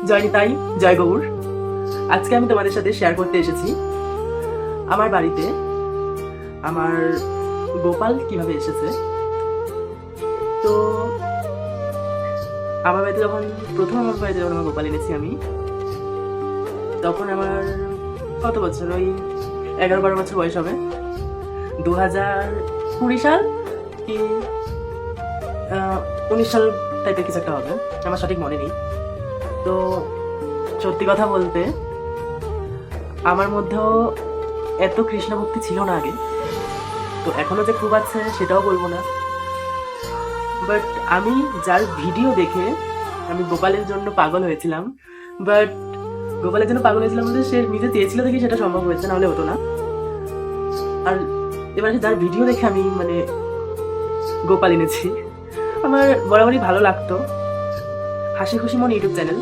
জয় নিতাই, জয় গৌর। আজকে আমি তোমাদের সাথে শেয়ার করতে এসেছি আমার বাড়িতে আমার গোপাল কিভাবে এসেছে। তো আমার বাড়িতে যখন আমার গোপাল এনেছি আমি, তখন আমার কত বছর, ওই 11-12 বছর বয়স হবে। 2020 সাল কি 19 সাল টাইপের কিছু একটা হবে, আমার সঠিক মনে নেই। তো সত্যি কথা বলতে আমার মধ্যেও এত কৃষ্ণ ভক্তি ছিল না আগে, তো এখনো যে খুব আছে সেটাও বলবো না। বাট আমি যার ভিডিও দেখে আমি গোপালের জন্য পাগল হয়েছিলাম, বাট গোপালের জন্য পাগল হয়েছিলাম বলতে সে নিজে চেয়েছিল দেখি সেটা সম্ভব হয়েছে, নাহলে হতো না। আর এবার যার ভিডিও দেখে আমি গোপাল এনেছি, আমার বরাবরই ভালো লাগতো। হাসি খুশি মন ইউটিউব চ্যানেল,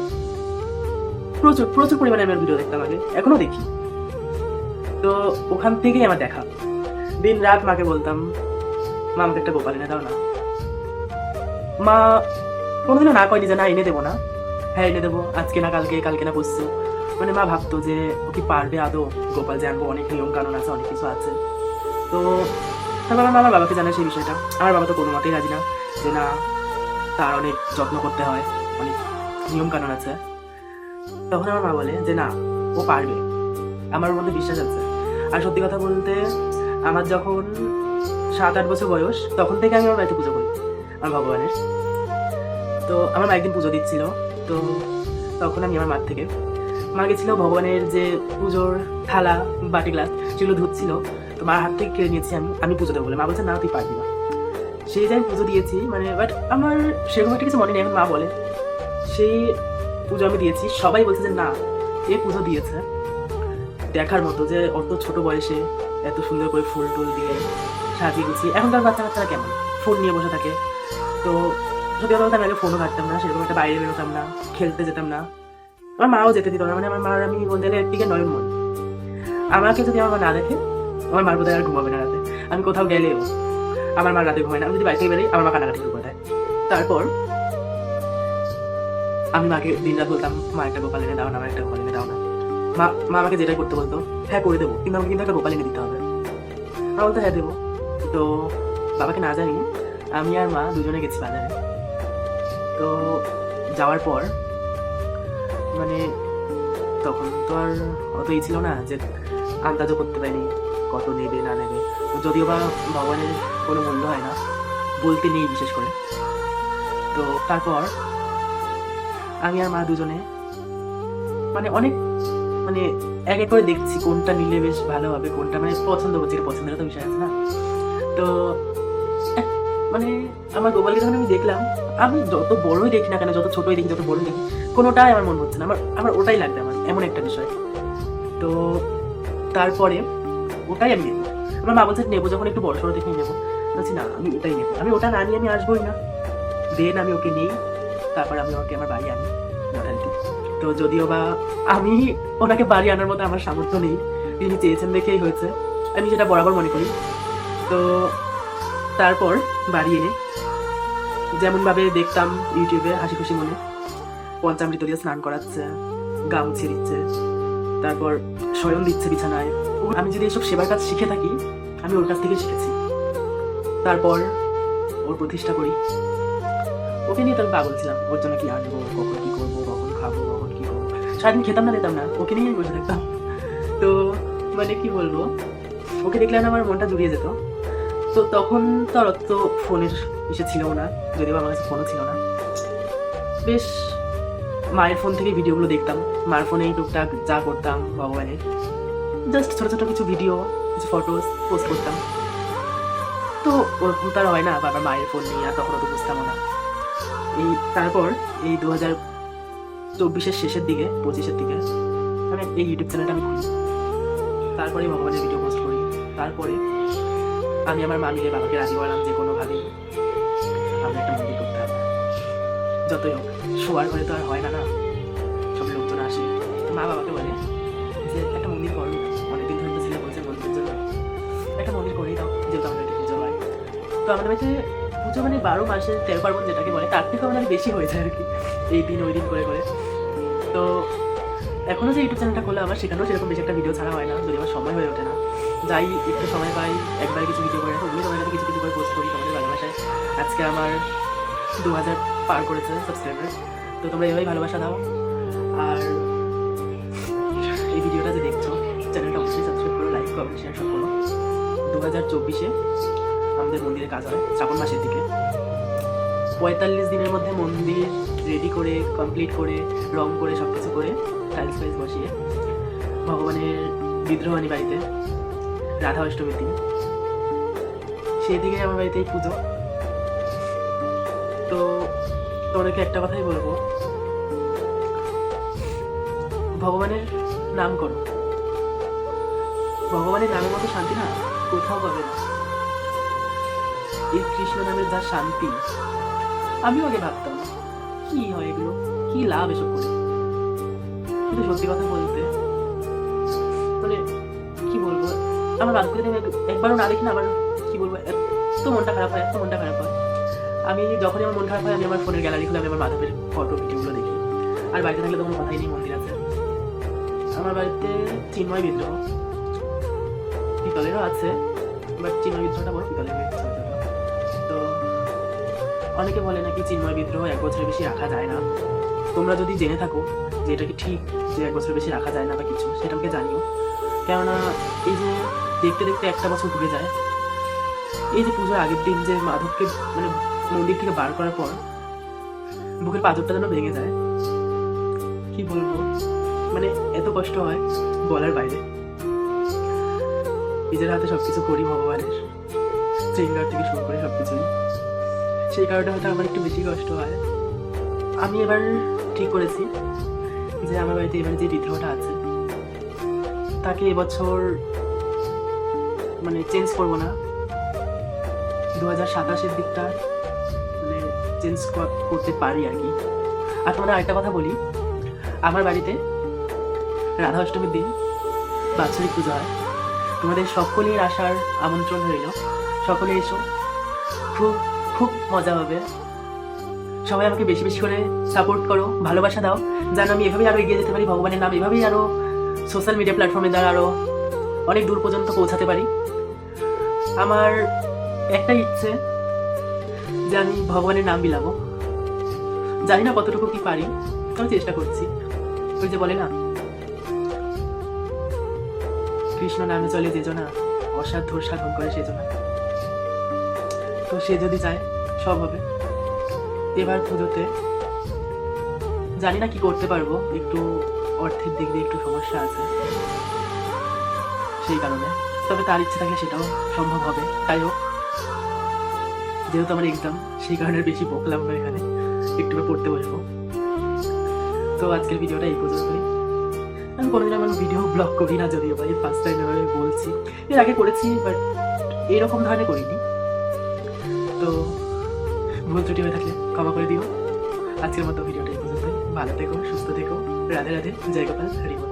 প্রচুর প্রচুর পরিমাণে আমি ভিডিও দেখতাম আগে, এখনো দেখি। তো ওখান থেকেই আমার দেখা, দিন রাত মাকে বলতাম, মা আমাকে একটা গোপাল এনে দাও না। মা কোনোদিনও না কয়নি যে না এনে দেবো না, হ্যাঁ এনে দেবো, আজকে না কালকে, কালকে না পরশু। মানে মা ভাবতো যে ও কি পারবে আদৌ গোপাল যে আনবো, অনেক নিয়ম কানুন আছে, অনেক কিছু আছে। তো তারপর আমার বাবাকে জানায় সেই বিষয়টা। আমার বাবা তো কোনো মতেই রাজি না, যে না তার অনেক যত্ন করতে হয়, অনেক নিয়ম কানুন আছে। তখন আমার মা বলে যে না ও পারবে, আমার মধ্যে বিশ্বাস আছে। আর সত্যি কথা বলতে আমার যখন 7-8 বছর বয়স, তখন থেকে আমি আমার বাড়িতে পুজো করি আমার ভগবানের। তো আমার মা একদিন পুজো দিচ্ছিল, তো তখন আমি আমার মার থেকে, মা গেছিল ভগবানের যে পুজোর থালা বাটি গ্লাস সেগুলো ধুচ্ছিল, তো মার হাত থেকে কেড়ে নিয়েছি আমি পুজো দেবো বলে। মা বলছে না তুই পারবি না। সেই যে আমি পুজো দিয়েছি, মানে বাট আমার সেরকম একটা কিছু মনে নেই। এখন মা বলে সেই পুজো আমি দিয়েছি, সবাই বলছে যে না এ পুজো দিয়েছে, দেখার মতো যে অত ছোট বয়সে এত সুন্দর করে ফুল টুল দিয়ে সাজিয়ে গুছিয়ে। এখনকার বাচ্চা কাচ্চারা কেমন ফোন নিয়ে বসে থাকে। তো সত্যি কথা বলতে আমি আগে ফোনও ঘাটতাম না, সেরকম একটা বাইরে বেরোতাম না, খেলতে যেতাম না। আমার মাও যেতে দিত না, মানে আমার মার আমি বলতে গেলে একদিকে নয়ন মন। আমাকে যদি আমার মা না দেখে, আমার মার বোধহয় আর ঘুমাবে না রাতে। আমি কোথাও গেলেও আমার মা রাতে ঘুমায় না, আমি যদি বাড়ি থেকে বেরোই আমার মা কান্নাকাটি শুরু করে দেয়। তারপর আমি মাকে দিন রাত বলতাম মা একটা গোপাল এনে দাও না, আমার একটা গোপাল এনে দাও না। মা আমাকে যেটাই করতে বলতো হ্যাঁ করে দেবো, কিন্তু আমাকে কিন্তু একটা গোপাল এনে দিতে হবে। মা বলতো হ্যাঁ দেবো। তো বাবাকে না জানি আমি আর মা দুজনে গেছি বাজারে। তো যাওয়ার পর মানে তখন তো আর অতই ছিল না যে আন্দাজও করতে পারিনি কত নেবে না নেবে। তো যদিও বা ভগবানের কোনো মূল্য হয় না, বলতে নেই বিশেষ করে। তো তারপর আমি আর মা দুজনে অনেক এক এক করে দেখছি কোনটা নিলে বেশ ভালো হবে, কোনটা পছন্দ করছি, পছন্দের তো বিষয় আছে না। তো এক- আমার গোপালকে যখন আমি দেখলাম, আমি যত বড়ই দেখি না কেন, যত ছোটই দেখি, যত বড়ই দেখি, কোনোটাই আমার মন হচ্ছে না, আমার ওটাই লাগবে, আমার এমন একটা বিষয়। তো তারপরে ওটাই আমি নেবো। আমার মা বলছে নেবো যখন একটু বড় সড়ো দেখে নেবো, বলছি না আমি ওটাই নেবো, আমি ওটা না নিয়ে আমি আসবোই না। দেন আমি ওকে নেই, তারপর আমি ওকে আমার বাড়ি আনি যথারীতি। তো যদিও বা আমি ওনাকে বাড়ি আনার মতো আমার সামর্থ্য নেই, তিনি চেয়েছেন দেখেই হয়েছে, আমি সেটা বরাবর মনে করি। তো তারপর বাড়ি এনে যেমনভাবে দেখতাম ইউটিউবে হাসি খুশি মনে পঞ্চামৃত দিয়ে স্নান করাচ্ছে, গা মুছিয়ে দিচ্ছে, তারপর শয়ন দিচ্ছে বিছানায়। আমি যদি এসব সেবার কাজ শিখে থাকি, আমি ওর কাছ থেকে শিখেছি। তারপর ওর প্রতিষ্ঠা করি, ওকে নিয়ে তো আমি পাগল ছিলাম, ওর জন্য কি আনবো, কখন কি করবো, কখন খাবো, কখন কি করবো, সারাদিন খেতাম না দিতাম না, ওকে নিয়েই বসে থাকতাম। তো কি বলবো, ওকে দেখলে আমার মনটা জুড়িয়ে যেত। তো তখন তো আর অত ফোনের ইসে ছিল না, যদিও আমার কাছে ফোনও ছিল না। বেশ মায়ের ফোন থেকে ভিডিওগুলো দেখতাম, মায়ের ফোনেই টুকটাক যা করতাম ভগবানের, জাস্ট ছোট ছোট কিছু ভিডিও, কিছু ফটোস পোস্ট করতাম। তো ওরকম তো আর হয় না বাবার মায়ের ফোন নিয়ে, আর তখন তো বুঝতামও না। তারপর এই 2024-এর শেষের দিকে 25-এর দিকে আমি এই ইউটিউব চ্যানেলটা আমি খুলি। তারপরে ভগবানের ভিডিও পোস্ট করি। তারপরে আমি আমার মা মিলে বাবাকে রাজি করালাম যে কোনোভাবেই আমরা একটা মন্দির করতে হবে, যতই হোক। শোয়ার ঘরে তো আর হয় না, না সব লোকজন আসে। মা বাবাকে বলে যে একটা মন্দির করো, অনেকদিন ধরে তো ছেলে বলছে মন্দিরের জন্য, একটা মন্দির করেই দাও, যেহেতু আমাদের একটা পুজো হয়। তো আমাদের বাড়িতে পুজো 12 মাসের 13 পার্বণ যেটাকে বলে, তার থেকে বেশি হয়ে যায় আর কি, এই দিন ওই দিন করে করে। তো এখনও যে ইউটিউব চ্যানেলটা খোলা আমার, সেখানেও সেরকম বেশি একটা ভিডিও ছাড়া হয় না, যদি আমার সময় হয়ে ওঠে না। যাই একটু সময় পাই একবারে কিছু ভিডিও করে রাখি, ওগুলো তোমাদের কাছে কিছু কিছু করে পোস্ট করি তোমাদের ভালোবাসায়। আজকে আমার 2000 পার করেছে সাবস্ক্রাইবার, তো তোমরা এভাবেই ভালোবাসা দাও। আর এই ভিডিওটা যে দেখছো, চ্যানেলটা অবশ্যই সাবস্ক্রাইব করো, লাইক কমেন্ট শেয়ার সব করো। 2024-এ আমাদের মন্দিরে কাজ হয় শ্রাবণ মাসের দিকে। 45 দিনের মধ্যে মন্দির রেডি করে, কমপ্লিট করে, রং করে, সব কিছু করে, টাইলস ফাইলস বসিয়ে ভগবানের বিদ্রোহ আনি বাড়িতে রাধা অষ্টমীর দিন। সেই দিকে আমার বাড়িতে এই পুজো। তো তোমাদেরকে একটা কথাই বলবো, ভগবানের নাম করো। ভগবানের নামের মতো শান্তি না কোথাও পাবে না। এই কৃষ্ণ নামের যা শান্তি, আমিও আগে ভাবতাম কি হয় এগুলো, কি লাভ এসব করে। কিন্তু সত্যি কথা বলতে মানে কি বলবো, আমার বাদ করে দেবে একবারও না দেখি না, আমার কি বলবো, এত মনটা খারাপ হয়, এত মনটা খারাপ হয়। আমি যখনই আমার মন খারাপ হয়, আমি আমার ফোনের গ্যালারি খুলে আমি আমার মাধবের ফটো ভিডিওগুলো দেখি। আর বাড়িতে থাকলে তো কোনো কথাই নেই, মন্দির আছে আমার বাড়িতে। চিন্ময় বিদ্রোহ, পিতলেরও আছে, বাট চিন্ময় বিদ্রোহটা বড়, পিতলের ছোট। তো অনেকে বলে নাকি চিন্ময় বিদ্রোহ 1 বছরের বেশি রাখা যায় না। তোমরা যদি জেনে থাকো যে এটা কি ঠিক, যে 1 বছরের বেশি রাখা যায় না বা কিছু, সেটা আমাকে জানিও। কেননা এই যে দেখতে দেখতে একটা বছর ঘুরে যায়। এই যে পুজোর আগের দিন যে মাধবকে মানে মন্দির থেকে বার করার পর বুকের পাঁজরটা যেন ভেঙে যায়, কি বলবো, মানে এত কষ্ট হয় বলার বাইরে। নিজের হাতে সবকিছু করি ভগবানের, শৃঙ্গার থেকে শুরু করে সবকিছুই, সেই কারণে হয়তো আমার একটু বেশি কষ্ট হয়। আমি এবার ঠিক করেছি যে আমার বাড়িতে এবার যে বিদ্রোহটা আছে তাকে এবছর মানে চেঞ্জ করবো না। 2027-এর দিকটা মানে চেঞ্জ করতে পারি আর কি। আর তোমাদের আরেকটা কথা বলি, আমার বাড়িতে রাধা অষ্টমীর দিন বাৎসরিক পুজো হয়। তোমাদের সকলের আসার আমন্ত্রণ রইল, সকলে এসো, খুব খুব মজা হবে। সবাই আমাকে বেশি বেশি করে সাপোর্ট করো, ভালোবাসা দাও, যেন আমি এভাবেই আরও এগিয়ে যেতে পারি, ভগবানের নাম এভাবেই আরও সোশ্যাল মিডিয়া প্ল্যাটফর্মের দ্বারা আরও অনেক দূর পর্যন্ত পৌঁছাতে পারি। আমার একটাই ইচ্ছে যে আমি ভগবানের নাম বিলাবো। জানি না কতটুকু কি পারি, আমি চেষ্টা করছি। ওই যে বলে না, কৃষ্ণ নামে চলে যে জনা, অসাধ্য সাধন করে সে জনা। তো সে যদি চায় সব হবে। এবার পুজোতে জানি না কি করতে পারবো, একটু অর্থের দিক দিয়ে একটু সমস্যা আছে সেই কারণে। তবে তার ইচ্ছে থাকলে সেটাও সম্ভব হবে। তাই হোক, যেহেতু আমার এক্সাম, সেই কারণে বেশি বকলাম না, এখানে একটু পড়তে বসবো। তো আজকের ভিডিওটা এই পর্যন্তই। আমি কোনোদিন আমার ভিডিও ব্লগ করি না, যদিও বা এই ফার্স্ট টাইম এভাবে বলছি। এর আগে করেছি, বাট এরকম ধরনের করিনি। তো ভুল ত্রুটি হয়ে থাকলে ক্ষমা করে দিও। আজকের মতো ভিডিওটা এই পর্যন্তই। ভালো থেকো, সুস্থ থেকো, রাধে রাধে, জয় গোপাল, হরি বল।